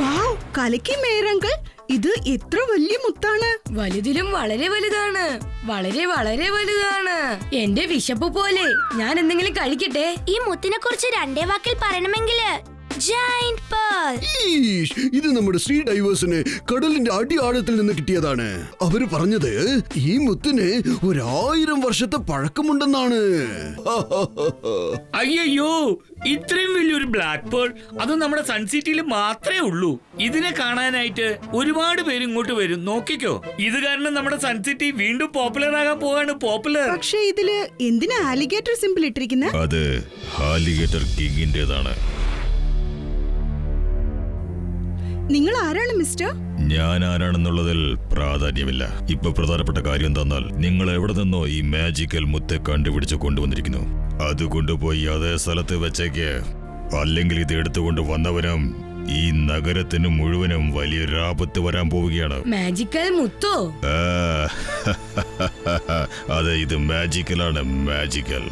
വാവ്, കലക്കി മേരങ്കൾ. ഇത് എത്ര വലിയ മുത്താണ്! വലുതിലും വളരെ വലുതാണ്. വളരെ വളരെ വലുതാണ്. എന്റെ വിശപ്പ് പോലെ. ഞാൻ എന്തെങ്കിലും കഴിക്കട്ടെ. ഈ മുത്തിനെ കുറിച്ച് രണ്ടേ വാക്കിൽ പറയണമെങ്കില് ജയന്റ് പേൾ. ഇത് നമ്മുടെ ശ്രീ ഡൈവേഴ്സിന് കടലിന്റെ അടിയാഴത്തിൽ നിന്ന് കിട്ടിയതാണ്. അവര് പറഞ്ഞത് ഈ മുത്തിന് 1000 വർഷത്തെ പഴക്കമുണ്ടെന്നാണ്. അയ്യോ, ഇത്രയും വലിയൊരു ബ്ലാക്ക് പേൾ അത് നമ്മുടെ സൺ സിറ്റിയിൽ മാത്രമേ ഉള്ളൂ. ഇതിനെ കാണാനായിട്ട് ഒരുപാട് പേര് ഇങ്ങോട്ട് വരും. നോക്കിക്കോ, ഇത് കാരണം നമ്മുടെ സൺ സിറ്റി വീണ്ടും പോപ്പുലർ ആകാൻ പോവാണ്. പോപ്പുലർ. പക്ഷേ ഇതില് എന്തിനാ ആലിഗേറ്റർ സിമ്പിൾ ഇട്ടിരിക്കുന്നത്? അത് ആലിഗേറ്റർ കിങ്ങിന്റേതാണ്. നിങ്ങൾ ആരാണ് മിസ്റ്റർ? ഞാൻ ആരാണെന്നുള്ളതിൽ പ്രാധാന്യമില്ല. ഇപ്പൊ പ്രധാനപ്പെട്ട കാര്യം തന്നാൽ നിങ്ങൾ എവിടെ നിന്നോ ഈ മാജിക്കൽ മുത്തെ കണ്ടുപിടിച്ച് കൊണ്ടുവന്നിരിക്കുന്നു. അത് കൊണ്ടുപോയി അതേ സ്ഥലത്ത് വെച്ചേക്ക്. അല്ലെങ്കിൽ ഇത് എടുത്തുകൊണ്ട് വന്നവനും ഈ നഗരത്തിന് മുഴുവനും വലിയൊരു ആപത്ത് വരാൻ പോവുകയാണ്. മാജിക്കൽ മുത്തോ? അതെ, ഇത് മാജിക്കലാണ്. മാജിക്കൽ.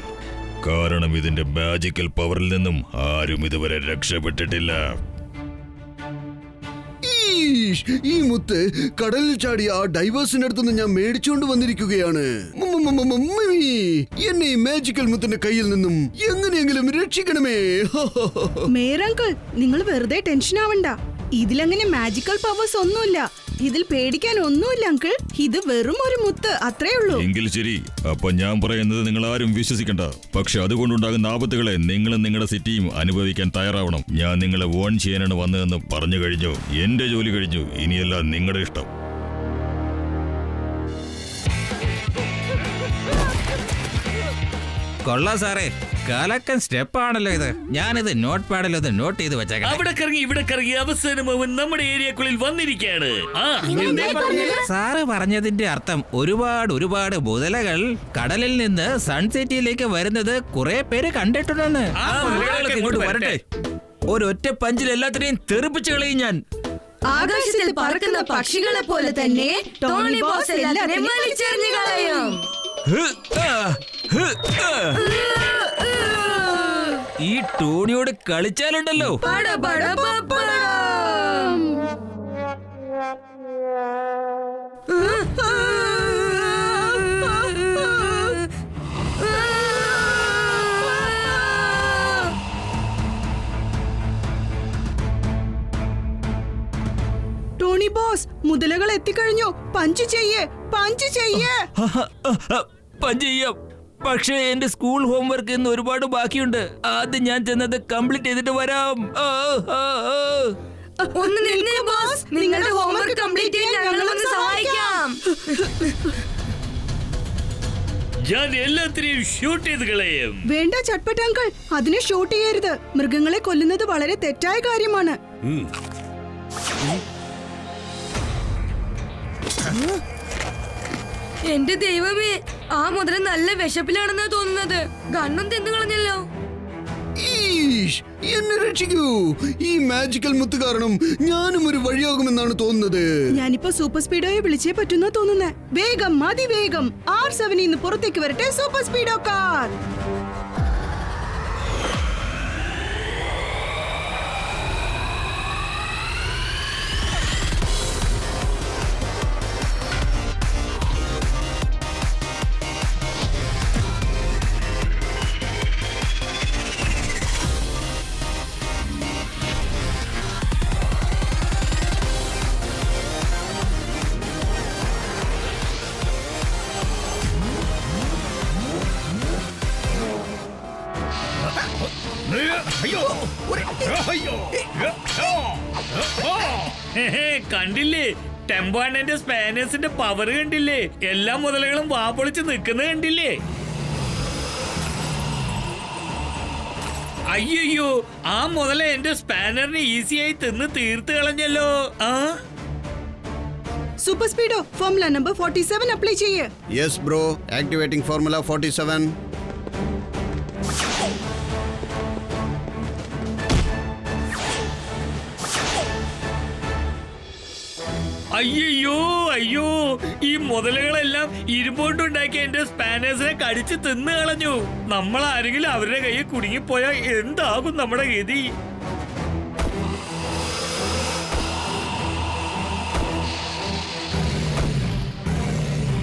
കാരണം ഇതിന്റെ മാജിക്കൽ പവറിൽ നിന്നും ആരും ഇതുവരെ രക്ഷപ്പെട്ടിട്ടില്ല. ഈ മുത്ത് കടലിൽ ചാടിയ ആ ഡൈവേഴ്സിന്റെ അടുത്തുനിന്ന് ഞാൻ മേടിച്ചുകൊണ്ട് വന്നിരിക്കുകയാണ്. എന്നെ ഈ മാജിക്കൽ മുത്തിന്റെ കയ്യിൽ നിന്നും എങ്ങനെയെങ്കിലും രക്ഷിക്കണമേ. മേരങ്കൾ, നിങ്ങൾ വെറുതെ ടെൻഷൻ ആവണ്ട. ഇതിലങ്ങനെ മാജിക്കൽ പവേഴ്സ് ഒന്നുമില്ല. ഇതിൽ പേടിക്കാൻ ഒന്നുമില്ല അങ്കിൾ. ഇത് വെറും ഒരു മുത്ത്, അത്രേ ഉള്ളൂ. എങ്കിൽ ശരി, അപ്പൊ ഞാൻ പറയുന്നത് നിങ്ങൾ ആരും വിശ്വസിക്കണ്ട. പക്ഷെ അതുകൊണ്ടുണ്ടാകുന്ന ആപത്തുകളെ നിങ്ങളും നിങ്ങളുടെ സിറ്റിയും അനുഭവിക്കാൻ തയ്യാറാവണം. ഞാൻ നിങ്ങളെ വോൺ ചെയ്യാനാണ് വന്നതെന്ന് പറഞ്ഞു കഴിഞ്ഞു. എന്റെ ജോലി കഴിഞ്ഞു. ഇനിയല്ല നിങ്ങളുടെ ഇഷ്ടം. കൊള്ളാം സാറേ, കലക്കൻ സ്റ്റെപ്പാണല്ലോ ഇത്. ഞാനിത് നോട്ട് പാഡിലൊന്ന് നോട്ട് ചെയ്ത് വെച്ചേക്കാം. അവിടെ കറങ്ങി ഇവിടെ കറങ്ങി അവസാനം അവൻ നമ്മുടെ ഏരിയക്കുള്ളിൽ വന്നിരിക്കുകയാണ്. സാറ് പറഞ്ഞതിന്റെ അർത്ഥം ഒരുപാട് മുതലകൾ കടലിൽ നിന്ന് സൺ സിറ്റിയിലേക്ക് വരുന്നത് കുറെ പേര് കണ്ടിട്ടുണ്ടെന്ന്. ഇങ്ങോട്ട് വരട്ടെ. ഒരൊറ്റ പഞ്ചിൽ എല്ലാത്തിനെയും തെറിപ്പിച്ചു കളയും ഞാൻ. ആകാശത്തിൽ പറക്കുന്ന പക്ഷികളെ പോലെ തന്നെ ടോണി ബോസ് എല്ലാവരെയും വലിച്ചെറിഞ്ഞു കളയും. ഈ ടോണിയോട് കളിച്ചാലുണ്ടല്ലോ. ടോണി ബോസ്, മുതലകൾ എത്തിക്കഴിഞ്ഞു. പഞ്ച് ചെയ്യേ. പഞ്ച് ചെയ്യാം. പക്ഷേ എന്റെ സ്കൂൾ ഹോംവർക്ക് ഇന്ന് ഒരുപാട് ബാക്കിയുണ്ട്. ആദ്യം ഞാൻ ചെന്നത് കംപ്ലീറ്റ് ചെയ്തിട്ട് വരാം. ഒന്ന് നിന്നേ ബോസ്, നിങ്ങളുടെ ഹോംവർക്ക് കംപ്ലീറ്റ് ചെയ്യാൻ ഞങ്ങളൊന്ന് സഹായിക്കാം. ഞാൻ എല്ലാത്തിനെയും ഷൂട്ട് ചെയ്ത് കളയും. വേണ്ട ചട്പട്ട് അങ്കിൾ, അതിനെ ഷൂട്ട് ചെയ്യരുത്. മൃഗങ്ങളെ കൊല്ലുന്നത് വളരെ തെറ്റായ കാര്യമാണ്. എന്റെ ദൈവമേ, ആ മുതല നല്ല വിശപ്പിലാണെന്നാ തോന്നുന്നത്. ഗണ്ണും തിന്നു കളഞ്ഞല്ലോ. എന്നെ രക്ഷിക്കൂ. ഈ മാജിക്കൽ മുത്ത് കാരണം ഞാനും ഒരു വഴിയാകുമെന്നാണ് തോന്നുന്നത്. ഞാനിപ്പോ സൂപ്പർ സ്പീഡോയെ വിളിച്ചേ പറ്റുന്ന തോന്നുന്നേ. വേഗം, അതിവേഗം R7 നിന്ന് പുറത്തേക്ക് വരട്ടെ സൂപ്പർ സ്പീഡോ കാർ. കണ്ടില്ലേ, ടെമ്പാനന്റെ സ്പാനേഴ്സിന്റെ പവർ കണ്ടില്ലേ? എല്ലാ മുതലകളും വാപ്പൊളിച്ച് നിൽക്കുന്നത് കണ്ടില്ലേ? അയ്യോ, ആ മുതല എന്റെ സ്പാനറിനെ ഈസിയായി തിന്ന് തീർത്ത് കളഞ്ഞല്ലോ. Super speedo, formula number 47 apply ചെയ്യേ. Yes bro, activating formula 47. അയ്യോ, ഈ മുതലകളെല്ലാം ഇരുമ്പോണ്ടുണ്ടാക്കി എന്റെ സ്പാനേഴ്സിനെ കടിച്ച് തിന്നു കളഞ്ഞു. നമ്മൾ ആരെങ്കിലും അവരുടെ കയ്യിൽ കുടുങ്ങിപ്പോയാൽ എന്താകും നമ്മുടെ ഗതി?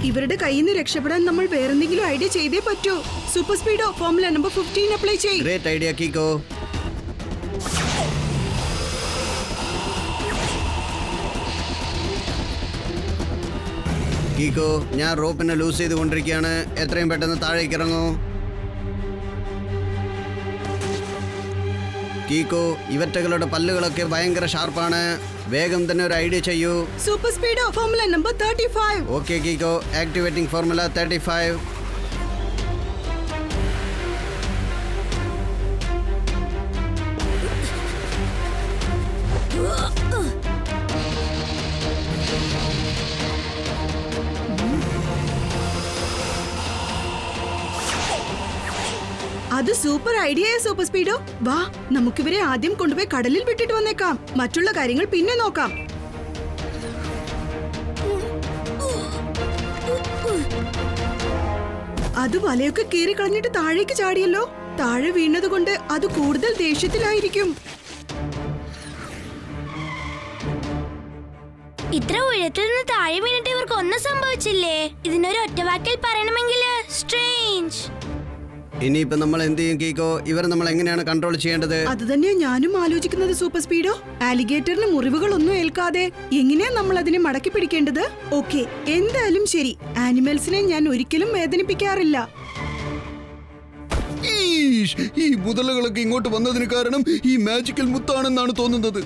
ഇവരുടെ കയ്യിൽ നിന്ന് രക്ഷപ്പെടാൻ നമ്മൾ വേറെന്തെങ്കിലും ഐഡിയ ചെയ്തേ പറ്റൂ. Super speedo formula number 15 apply ചെയ്യ്. Great idea Keeko. കീക്കോ, ഞാൻ റോപ്പിനെ ലൂസ് ചെയ്തുകൊണ്ടിരിക്കുകയാണ്. എത്രയും പെട്ടെന്ന് താഴേക്ക് ഇറങ്ങൂ. കീക്കോ, ഇവറ്റകളുടെ പല്ലുകളൊക്കെ ഭയങ്കര ഷാർപ്പാണ്. വേഗം തന്നെ ഒരു ഐഡിയ ചെയ്യൂ. Super speedo formula number 35. Okay Keeko, activating formula 35. അത് സൂപ്പർ ഐഡിയ സൂപ്പർ സ്പീഡോ. വാ, നമുക്കിവരെ ആദ്യം കൊണ്ടുപോയി കടലിൽ വിട്ടിട്ട് വന്നേക്കാം. മറ്റുള്ള കാര്യങ്ങൾ പിന്നെ നോക്കാം. അത് വലയൊക്കെ കീറി കളഞ്ഞിട്ട് താഴേക്ക് ചാടിയല്ലോ. താഴെ വീണതുകൊണ്ട് അത് കൂടുതൽ ദേഷ്യത്തിലായിരിക്കും. ഇത്ര ഉയരത്തിൽ നിന്ന് താഴെ വീണിട്ട് ഇവർക്ക് ഒന്നും സംഭവിച്ചില്ലേ? ഇതിനൊരു ഒറ്റവാക്കിൽ പറയണമെങ്കിൽ സ്ട്രേഞ്ച്. ഇനിയിപ്പോ നമ്മൾ എന്ത് ചെയ്യും കീക്കോ? ഇവർ നമ്മൾ എങ്ങനെയാണ് കൺട്രോൾ ചെയ്യേണ്ടത്? അത് തന്നെയാ ഞാനും ആലോചിക്കുന്നത് സൂപ്പർ സ്പീഡോ. ആലിഗേറ്ററിന് മുറിവുകളൊന്നും ഏൽക്കാതെ എങ്ങനെയാ നമ്മൾ അതിനെ മടക്കി പിടിക്കേണ്ടത്? ഓക്കെ, എന്തായാലും ശരി. ആനിമൽസിനെ ഞാൻ ഒരിക്കലും വേദനിപ്പിക്കാറില്ല. ഈ മുതലകളൊക്കെ ഇങ്ങോട്ട് വന്നതിന് കാരണം ഈ മാജിക്കൽ മുത്താണെന്നാണ് തോന്നുന്നത്.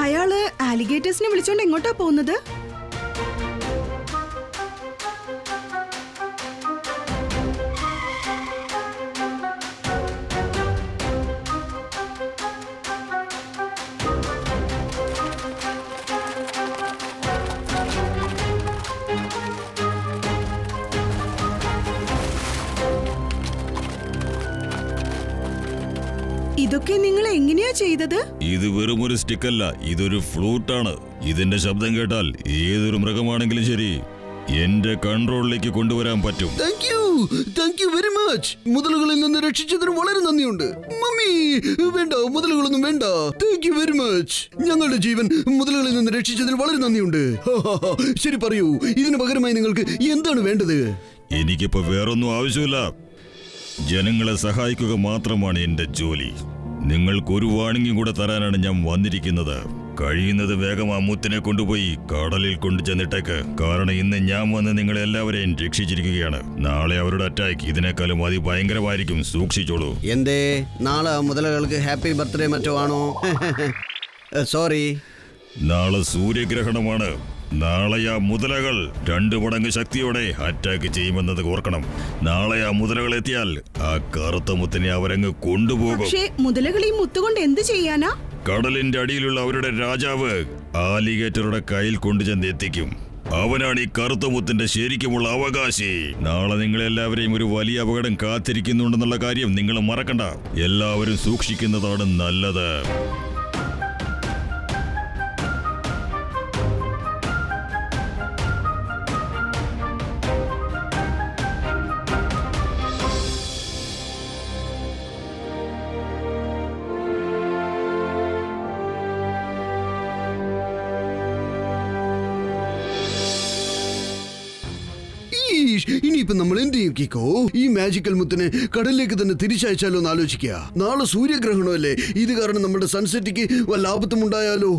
അയാള് ആലിഗേറ്റേഴ്സിനെ വിളിച്ചോണ്ട് എങ്ങോട്ടാ പോകുന്നത്? ഇതൊക്കെ നിങ്ങൾ എങ്ങനെയാ ചെയ്തത്? ഇത് വെറും ഒരു സ്റ്റിക്കല്ല, ഇതൊരു ഫ്ലൂട്ടാണ്. ഇതിന്റെ ശബ്ദം കേട്ടാൽ ഏതൊരു മൃഗമാണെങ്കിലും ശരി എന്റെ കൺട്രോളിലേക്ക് കൊണ്ടുവരാൻ പറ്റും. Thank you very much. മുതലുകളിൽ നിന്ന് രക്ഷിച്ചതിന് വളരെ നന്ദിയുണ്ട്. മമ്മി, വേണ്ട, മുതലുകളൊന്നും വേണ്ട. Thank you very much. ഞങ്ങളുടെ ജീവൻ മുതലുകളിൽ നിന്ന് രക്ഷിച്ചതിന് വളരെ നന്ദിയുണ്ട്. ശരി, പറയൂ, ഇതിന് പകരമായി നിങ്ങൾക്ക് എന്താണ് വേണ്ടത്? എനിക്കിപ്പോ വേറൊന്നും ആവശ്യമില്ല. ജനങ്ങളെ സഹായിക്കുക മാത്രമാണ് എന്റെ ജോലി. നിങ്ങൾക്കൊരു വാണിംഗും കൂടെ തരാനാണ് ഞാൻ വന്നിരിക്കുന്നത്. കഴിയുന്നത് വേഗം ആ മുത്തിനെ കൊണ്ടുപോയി കടലിൽ കൊണ്ടു ചെന്നിട്ടേക്ക്. കാരണം ഇന്ന് ഞാൻ വന്ന് നിങ്ങളെ എല്ലാവരെയും രക്ഷിച്ചിരിക്കുകയാണ്. നാളെ അവരുടെ അറ്റാക്ക് ഇതിനേക്കാളും അതിഭയങ്കരമായിരിക്കും. സൂക്ഷിച്ചോളൂ. എന്തേ, നാളെ മുതലകൾക്ക് ഹാപ്പി ബർത്ത്ഡേ മറ്റോ ആണോ? സോറി. നാളെ സൂര്യഗ്രഹണമാണ്. നാളെ ആ മുതലകൾ 2 മടങ്ങ് ശക്തിയോടെ അറ്റാക്ക് ചെയ്യുമെന്നത് ഓർക്കണം. നാളെ ആ മുതലകൾ എത്തിയാൽ ആ കറുത്ത മുത്തിനെ അവരങ്ങ് കൊണ്ടുപോകും. പക്ഷേ മുതലകൾ ഈ മുത്തുകൊണ്ട് എന്ത് ചെയ്യാനാ? കടലിന്റെ അടിയിലുള്ള അവരുടെ രാജാവ് ആലിഗേറ്ററുടെ കയ്യിൽ കൊണ്ടുചെന്ന് എത്തിക്കും. അവനാണ് ഈ കറുത്ത മുത്തിന്റെ ശരിക്കുമുള്ള അവകാശി. നാളെ നിങ്ങളെല്ലാവരെയും ഒരു വലിയ അപകടം കാത്തിരിക്കുന്നുണ്ടെന്നുള്ള കാര്യം നിങ്ങൾ മറക്കണ്ട. എല്ലാവരും സൂക്ഷിക്കുന്നതാണ് നല്ലത്. ഇനിയിപ്പോ നമ്മൾ എന്ത് ചെയ്യും കീക്കോ? ഈ മാജിക്കൽ മുത്തിനെ കടലിലേക്ക് തന്നെ തിരിച്ചയച്ചാലോ എന്ന് ആലോചിക്കുക. നാളെ സൂര്യഗ്രഹണമല്ലേ, ഇത് കാരണം നമ്മുടെ സൺസെറ്റിക്ക് വല്ല ആപത്തും ഉണ്ടായാലോ?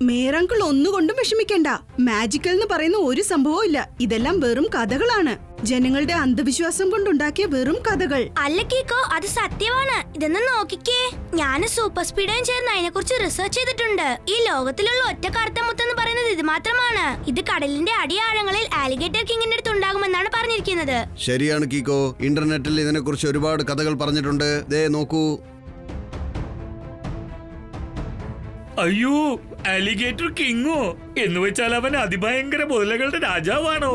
മേറങ്കിൾ ഒന്നുകൊണ്ടും വിഷമിക്കണ്ട. മാജിക്കൽ എന്ന് പറയുന്ന ഒരു സംഭവവും ഇല്ല. ഇതെല്ലാം വെറും കഥകളാണ്. ജനങ്ങളുടെ അന്ധവിശ്വാസം കൊണ്ടുണ്ടാക്കിയ വെറും കഥകൾ. അല്ല കീക്കോ, അത് സത്യമാണ്. ഇതൊന്ന് നോക്കിക്കേ. ഞാൻ സൂപ്പർ സ്പീഡും ചേർന്ന് അതിനെ കുറിച്ച് റിസർച്ച് ചെയ്തിട്ടുണ്ട്. ഈ ലോകത്തിലുള്ള ഒറ്റ കറുത്ത മുത്തെന്ന് പറയുന്നത് ഇത് മാത്രമാണ്. ഇത് കടലിന്റെ അടിയാഴങ്ങളിൽ ആലിഗേറ്റർ കിങ്ങിന്റെ അടുത്ത് ഉണ്ടാകുമെന്നാണ് പറഞ്ഞിരിക്കുന്നത്. ശരിയാണ് കീക്കോ, ഇന്റർനെറ്റിൽ ഇതിനെക്കുറിച്ച് ഒരുപാട് കഥകൾ പറഞ്ഞിട്ടുണ്ട്. ദേ നോക്കൂ. അയ്യോ, അലിഗേറ്റർ കിങ്ങോ? എന്ന് വെച്ചാൽ അവൻ അതിഭയങ്കര മുതലകളുടെ രാജാവാണോ?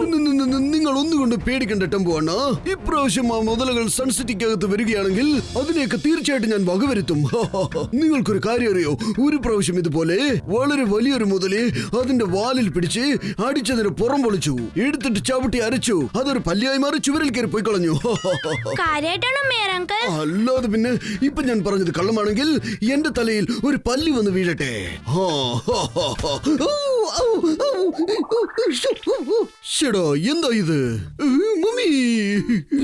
നിങ്ങൾ ഒന്നുകൊണ്ട് പേടിക്കണ്ട ടെമ്പോ അണ്ണ. ഇപ്രാവശ്യം ആ മുതലകൾ സൺസിറ്റിക്കകത്ത് വരികയാണെങ്കിൽ അതിനെയൊക്കെ തീർച്ചയായിട്ടും ഞാൻ വകവരുത്തും. നിങ്ങൾക്കൊരു കാര്യം അറിയോ, ഒരു പ്രാവശ്യം ഇതുപോലെ വളരെ വലിയൊരു മുതല് അതിന്റെ വാലിൽ പിടിച്ച് അടിച്ചതിന് പുറം പൊളിച്ചു, എടുത്തിട്ട് ചവിട്ടി അരച്ചു. അതൊരു പല്ലിയായി മാറി ചുവരിൽ കയറി പോയി കളഞ്ഞു. കാര്യായിട്ടാണോ മേയർ അങ്കിൾ? അല്ലാതെ പിന്നെ ഇപ്പൊ ഞാൻ പറഞ്ഞത് കള്ളമാണെങ്കിൽ എന്റെ തലയിൽ ഒരു പല്ലി വന്ന് വീഴട്ടെ. എന്താ ഇത് മമ്മി?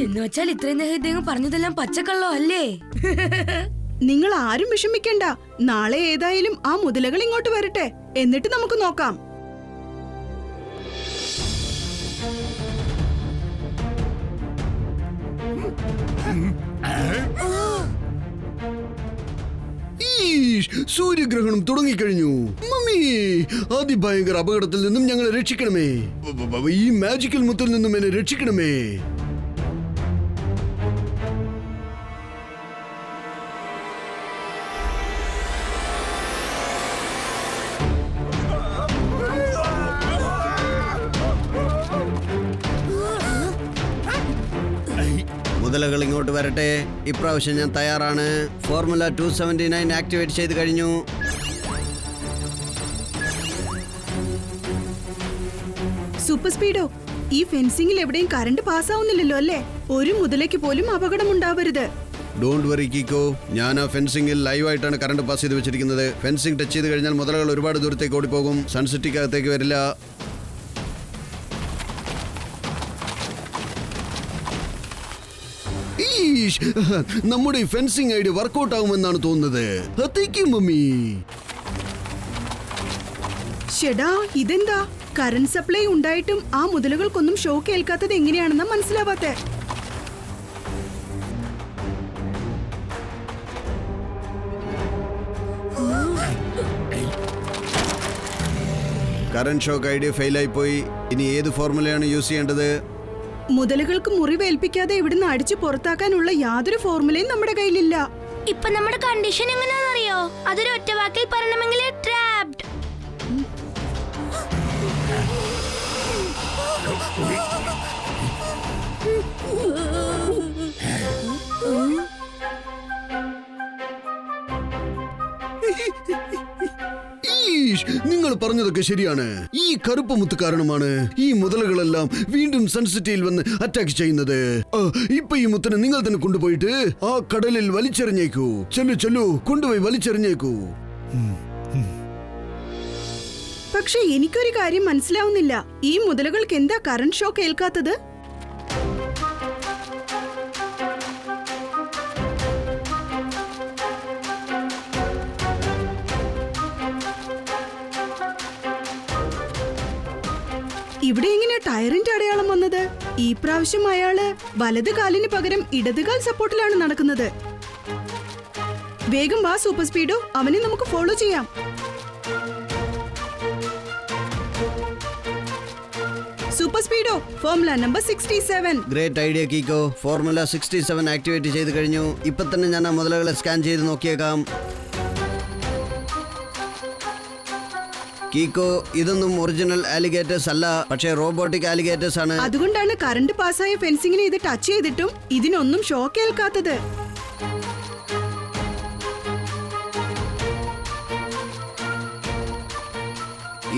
എന്ന് വെച്ചാൽ ഇത്രയും നേരം ഇദ്ദേഹം പറഞ്ഞതെല്ലാം പച്ചക്കള്ളോ അല്ലേ? നിങ്ങൾ ആരും വിഷമിക്കണ്ട. നാളെ ഏതായാലും ആ മുതലകൾ ഇങ്ങോട്ട് വരട്ടെ, എന്നിട്ട് നമുക്ക് നോക്കാം. സൂര്യഗ്രഹണം തുടങ്ങിക്കഴിഞ്ഞു. മമ്മി, അതിഭയങ്കര അപകടത്തിൽ നിന്നും ഞങ്ങളെ രക്ഷിക്കണമേ. ഈ മാജിക്കൽ മുത്തിൽ നിന്നും എന്നെ രക്ഷിക്കണമേ. മുതലകൾ ഇങ്ങോട്ട് വരട്ടെ. ഇപ്രാവശ്യം ഞാൻ തയ്യാറാണ്. ഫോർമുല 279 ആക്ടിവേറ്റ് ചെയ്ത് കഴിഞ്ഞു. സൂപ്പർ സ്പീഡോ, ഈ ഫെൻസിംഗിൽ എവിടെയും കറണ്ട് പാസ്സാവുന്നില്ലല്ലോ അല്ലേ? ഒരു മുതലയ്ക്ക് പോലും അപകടമുണ്ടാവരുത്. ഡോണ്ട് വറി കീക്കോ, ഞാൻ ആ ഫെൻസിംഗിൽ ലൈവായിട്ടാണ് കറണ്ട് പാസ് ചെയ്ത് വെച്ചിരിക്കുന്നത്. ഫെൻസിംഗ് ടച്ച് ചെയ്ത് കഴിഞ്ഞാൽ മുതലകൾ ഒരുപാട് ദൂരത്തേക്ക് ഓടിപ്പോകും, സൺസിറ്റിക്കകത്തേക്ക് വരില്ല. നമ്മുടെ ഈ ഫെൻസിംഗ് ഐഡിയ വർക്കൗട്ട് ആകുമെന്നാണ് തോന്നുന്നത്. മമ്മി, ഷെടാ, ഇതെന്താ? കറണ്ട് സപ്ലൈ ഉണ്ടായിട്ടും ആ മുതലുകൾക്കൊന്നും ഷോക്ക് ഏൽക്കാത്തത് എങ്ങനെയാണെന്ന് മനസ്സിലാവാത്തെ. കറണ്ട് ഷോക്ക് ഐഡിയ ഫെയിലായി പോയി. ഇനി ഏത് ഫോർമുലയാണ് യൂസ് ചെയ്യേണ്ടത്? മുതലുകൾക്ക് മുറിവേൽപ്പിക്കാതെ ഇവിടുന്ന് അടിച്ചു പുറത്താക്കാനുള്ള യാതൊരു ഫോർമുലയും നമ്മുടെ കയ്യിലില്ല. ഇപ്പൊ നമ്മുടെ കണ്ടീഷൻ എങ്ങനെയാണെന്നറിയോ? അതൊരു ഒറ്റ വാക്കിൽ പറയണമെങ്കിൽ ട്രാപ്ഡ്. നിങ്ങൾ പറഞ്ഞതൊക്കെ ശരിയാണ്. ഈ കറുപ്പ് മുത്ത് കാരണമാണ് ഈ മുതലകളെല്ലാം വീണ്ടും സൺസിറ്റിയിൽ വന്ന് അറ്റാക്ക് ചെയ്യുന്നത്. ഇപ്പൊ ഈ മുത്തിനെ നിങ്ങൾ തന്നെ കൊണ്ടുപോയിട്ട് ആ കടലിൽ വലിച്ചെറിഞ്ഞേക്കൂ. ചെല്ലു, കൊണ്ടുപോയി വലിച്ചെറിഞ്ഞേക്കൂ. പക്ഷെ എനിക്കൊരു കാര്യം മനസ്സിലാവുന്നില്ല. ഈ മുതലുകൾക്ക് എന്താ കറണ്ട് ഷോക്ക് ഏൽക്കാത്തത്? ഇവിടെ എങ്ങനെ ടയറിന്റെ അടയാളം വന്നത്? ഈ പ്രാവശ്യം അയാള് വലത് കാലിന് പകരം ഇടതുകാൽ സപ്പോർട്ടിലാണ് നടക്കുന്നത്. വേഗം വാ സൂപ്പർ സ്പീഡോ, അവനെ നമുക്ക് ഫോളോ ചെയ്യാം. Super speedo, formula number 67. Great idea Keeko. Formula 67 activate ചെയ്ത് കഴിഞ്ഞു. ഇപ്പൊ തന്നെ ഞാൻ ആ മുതലകളെ സ്കാൻ ചെയ്ത് നോക്കിയേക്കാം. കീക്കോ, ഇതൊന്നും ഒറിജിനൽ ആലിഗേറ്റേഴ്സ് അല്ല, പക്ഷേ റോബോട്ടിക് ആലിഗേറ്റേഴ്സ് ആണ്. അതുകൊണ്ടാണ് കറണ്ട് പാസ്സായ ഫെൻസിങ്ങിനെ ഇത് ടച്ച് ചെയ്തിട്ടും ഇതിനൊന്നും ഷോക്ക് ഏൽക്കാത്തത്.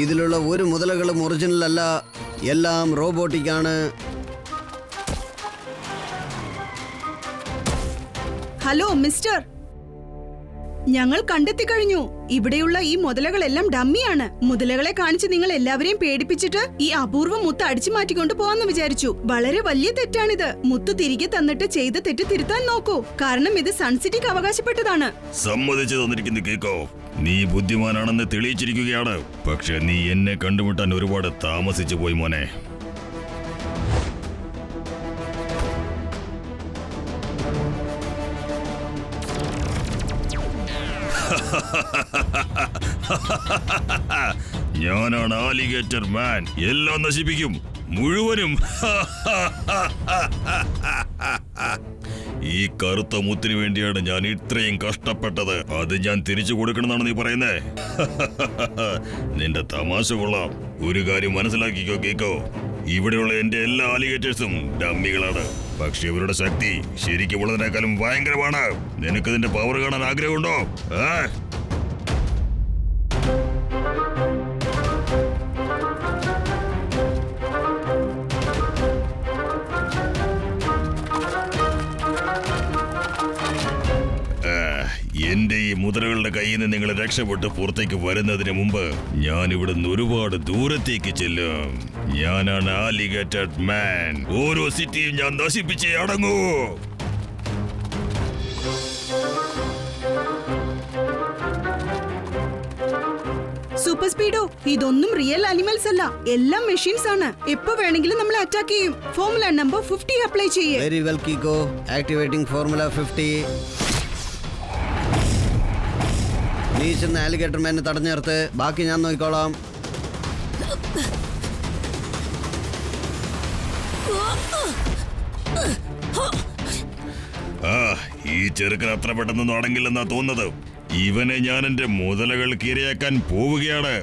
ഇതിലുള്ള ഒരു മുതലകളും ഒറിജിനൽ അല്ല, എല്ലാം റോബോട്ടിക് ആണ്. ഹലോ മിസ്റ്റർ, ഞങ്ങൾ കണ്ടെത്തി കഴിഞ്ഞു. ഇവിടെയുള്ള ഈ മുതലകളെല്ലാം ഡമ്മിയാണ്. മുതലകളെ കാണിച്ച് നിങ്ങൾ എല്ലാവരെയും പേടിപ്പിച്ചിട്ട് ഈ അപൂർവ മുത്ത് അടിച്ചു മാറ്റിക്കൊണ്ട് പോവാന്ന് വിചാരിച്ചു. വളരെ വലിയ തെറ്റാണിത്. മുത്ത് തിരികെ തന്നിട്ട് ചെയ്ത തെറ്റ് തിരുത്താൻ നോക്കൂ. കാരണം ഇത് സൺസിറ്റിക്ക് അവകാശപ്പെട്ടതാണ്. സമ്മതിച്ചു തന്നിരിക്കുന്നു കേക്കോ. നീ ബുദ്ധിമാനാണെന്ന് തെളിയിച്ചിരിക്കുകയാണ്. പക്ഷെ നീ എന്നെ കണ്ടുമുട്ടാൻ ഒരുപാട് താമസിച്ചു പോയി മോനെ. ഞാനാണ് ആലിഗേറ്റർ മാൻ. എല്ലാം നശിപ്പിക്കും, മുഴുവനും. ഈ കറുത്ത മുത്തിന് വേണ്ടിയാണ് ഞാൻ ഇത്രയും കഷ്ടപ്പെട്ടത്. അത് ഞാൻ തിരിച്ചു കൊടുക്കണമെന്നാണ് നീ പറയുന്നേ? നിന്റെ തമാശ കൊള്ളാം. ഒരു കാര്യം മനസ്സിലാക്കിക്കോ കേക്കോ, ഇവിടെയുള്ള എന്റെ എല്ലാ ആലിഗേറ്റേഴ്സും ഡമ്മികളാണ്. പക്ഷെ ഇവരുടെ ശക്തി ശരിക്കും ഉള്ളതിനേക്കാളും ഭയങ്കരമാണ്. നിനക്ക് ഇതിന്റെ പവർ കാണാൻ ആഗ്രഹമുണ്ടോ? എന്റെ ഈ മുദ്രകളുടെ കയ്യിൽ നിന്ന് നിങ്ങൾ രക്ഷപ്പെട്ട് പുറത്തേക്ക് വരുന്നതിന് മുമ്പ് ഞാൻ ഇവിടുന്ന് ഒരുപാട് ദൂരത്തേക്ക് ചെല്ലും. ഞാനാണ് ആലിഗേറ്റഡ് മാൻ. ഓരോ സിറ്റിയും ഞാൻ നശിപ്പിച്ചേ അടങ്ങൂ. സൂപ്പർ സ്പീഡോ, ഇതൊന്നും റിയൽ അനിമൽസ് അല്ല, എല്ലാം മെഷീൻസ് ആണ്. എപ്പോ വേണമെങ്കിലും നമ്മളെ അറ്റാക്ക് ചെയ്യും. ഫോർമുല നമ്പർ 50 അപ്ലൈ ചെയ്യേ. Very well Keeko, activating formula 50. നീ ചെന്ന് ആലിഗേറ്റർ മാനെ തടഞ്ഞു നിർത്ത്, ബാക്കി ഞാൻ നോക്കിക്കോളാം. ഈ ചെറുക്കൻ അത്ര പെട്ടെന്നൊന്നും അടങ്ങില്ലെന്നാ തോന്നുന്നത്. ഇവനെ ഞാൻ എന്റെ മുതലകൾക്ക് ഇരയാക്കാൻ പോവുകയാണ്.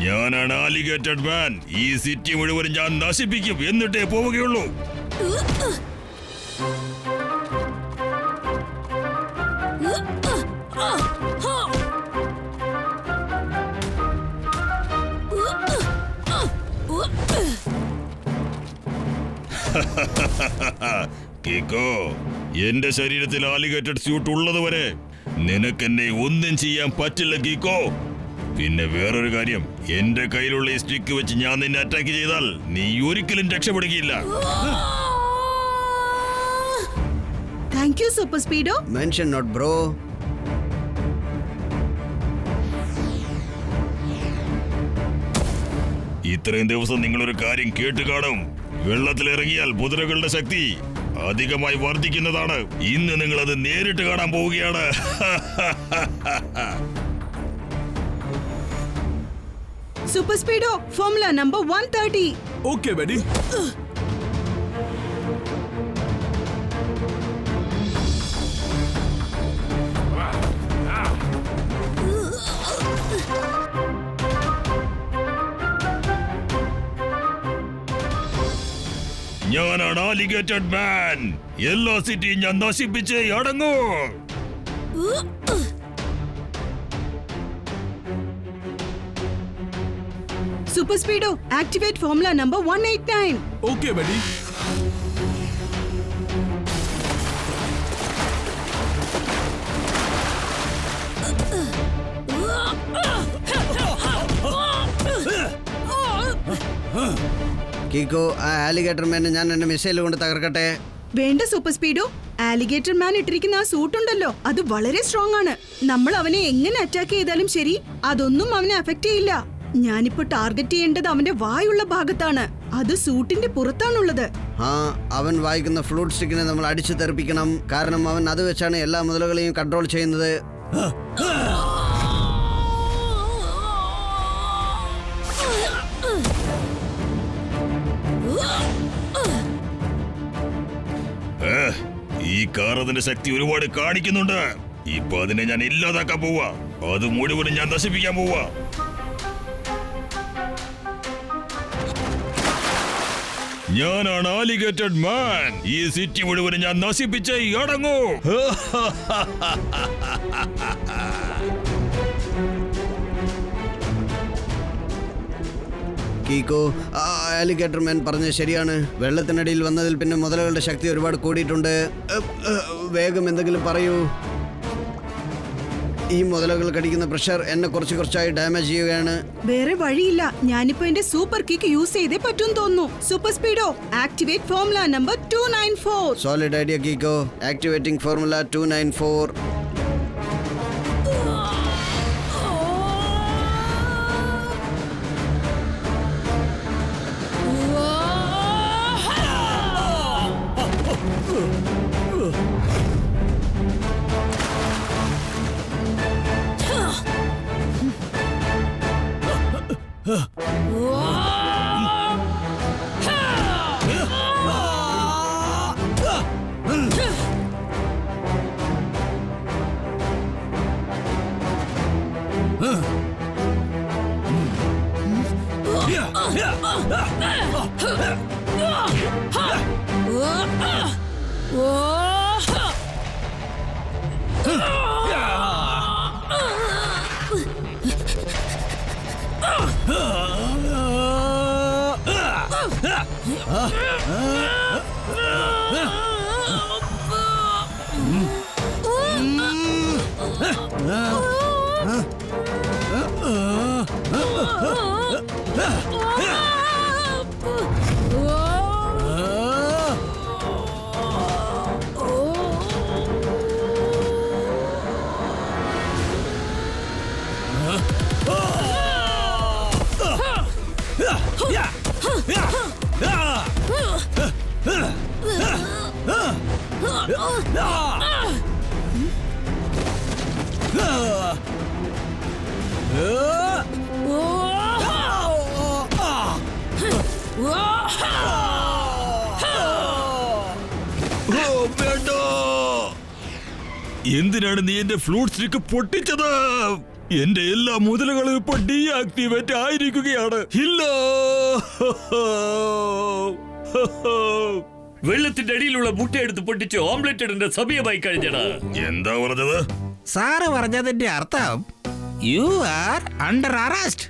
ഞാനാണ് ആലിഗേറ്റഡ് മാൻ. ഈ സിറ്റി മുഴുവൻ ഞാൻ നശിപ്പിക്കും, എന്നിട്ടേ പോവുകയുള്ളൂ. കേക്കോ, എന്റെ ശരീരത്തിൽ ആലിഗേറ്റഡ് സ്യൂട്ട് ഉള്ളതുവരെ നിനക്കെന്നെ ഒന്നും ചെയ്യാൻ പറ്റില്ല കീക്കോ. പിന്നെ വേറൊരു കാര്യം, എന്റെ കയ്യിലുള്ള ഈ സ്റ്റിക്ക് വെച്ച് ഞാൻ നിന്നെ അറ്റാക്ക് ചെയ്താൽ നീ ഒരിക്കലും രക്ഷപ്പെടുകയില്ല. Thank you super speedo. Mention not bro. ഇത്രയും ദിവസം നിങ്ങളൊരു കാര്യം കേട്ട് കാണും. വെള്ളത്തിലിറങ്ങിയാൽ കുതിരകളുടെ ശക്തി അധികമായി വർദ്ധിക്കുന്നതാണ്. ഇന്ന് നിങ്ങൾ അത് നേരിട്ട് കാണാൻ പോവുകയാണ്. Super speedo, formula number 130. Okay buddy. ഞാനാണ് ആലിഗേറ്റഡ് മാൻ. എല്ലാ സിറ്റിയും ഞാൻ നശിപ്പിച്ചേ അടങ്ങൂ. Super speedo, activate formula number 189. Okay buddy. Keeko, ആ ആലിഗേറ്റർ മാനെ ഞാൻ എന്റെ മിസൈൽ കൊണ്ട് തകർക്കട്ടെ? വേണ്ട സൂപ്പർ സ്പീഡോ, ആലിഗേറ്റർ മാൻ ഇട്ടിരിക്കുന്ന ആ സൂട്ട് ഉണ്ടല്ലോ, അത് വളരെ സ്ട്രോങ് ആണ്. നമ്മൾ അവനെ എങ്ങനെ അറ്റാക്ക് ചെയ്താലും ശരി, അതൊന്നും അവനെ അഫക്റ്റ് ചെയ്യില്ല. ഞാനിപ്പോ ടാർഗറ്റ് ചെയ്യേണ്ടത് അവന്റെ വായുള്ള ഭാഗത്താണ്. അത് സൂട്ടിന്റെ പുറത്താണുള്ളത്. ആ, അവൻ വായിക്കുന്ന ഫ്ലൂട്ട് സ്റ്റിക്കിനെ നമ്മൾ അടിച്ചു തെറിപ്പിക്കണം. കാരണം അവൻ അത് വെച്ചാണ് എല്ലാ മുതലുകളെയും കൺട്രോൾ ചെയ്യുന്നത്. ഈ കാർ അതിന്റെ ശക്തി ഒരുപാട് കാണിക്കുന്നുണ്ട്. ഇപ്പൊ അതിനെ ഞാൻ ഇല്ലാതാക്കാൻ പോവാ. അത് മുഴുവനും ഞാൻ നശിപ്പിക്കാൻ പോവാ. ഞാനാണ് ആലിഗേറ്റഡ് മാൻ. ഈ സിറ്റി മുഴുവനും ഞാൻ നശിപ്പിച്ചേ അടങ്ങൂ. കീക്കോ, ആ ആലിഗേറ്റർ മാൻ പറഞ്ഞത് ശരിയാണ്. വെള്ളത്തിനടിയിൽ വന്നതിൽ പിന്നെ മുതലകളുടെ ശക്തി ഒരുപാട് കൂടിയിട്ടുണ്ട്. വേഗം എന്തെങ്കിലും പറയൂ. ഈ മുതലകൾ കടിക്കുന്ന പ്രഷർ എന്നെ കുറച്ചായി ഡാമേജ് ചെയ്യുകയാണ്. വേറെ വഴിയില്ല. ഞാനിപ്പോ എന്റെ സൂപ്പർ കിക്ക് യൂസ് ചെയ്തേ പറ്റും തോന്നുന്നു. Super speedo, activate formula number 294. Solid idea Keeko, activating formula 294. എന്തിനാണ് നീ എന്റെ ഫ്ലൂട്ട് സ്റ്റിക്ക് പൊട്ടിച്ചത്? എന്റെ എല്ലാ മുതലുകളും ഇപ്പൊ ഡീആക്ടിവേറ്റ് ആയിരിക്കുകയാണ്. ഇല്ല. വെള്ളത്തിന്റെ അടിയിലുള്ള മുട്ട എടുത്ത് പൊട്ടിച്ച് ഓംലെറ്റ് ഇടേണ്ട സമയമായി കഴിഞ്ഞടാ. എന്താ പറഞ്ഞത്? സാറ് പറഞ്ഞതിന്റെ അർത്ഥം യു ആർ അണ്ടർ അറസ്റ്റ്.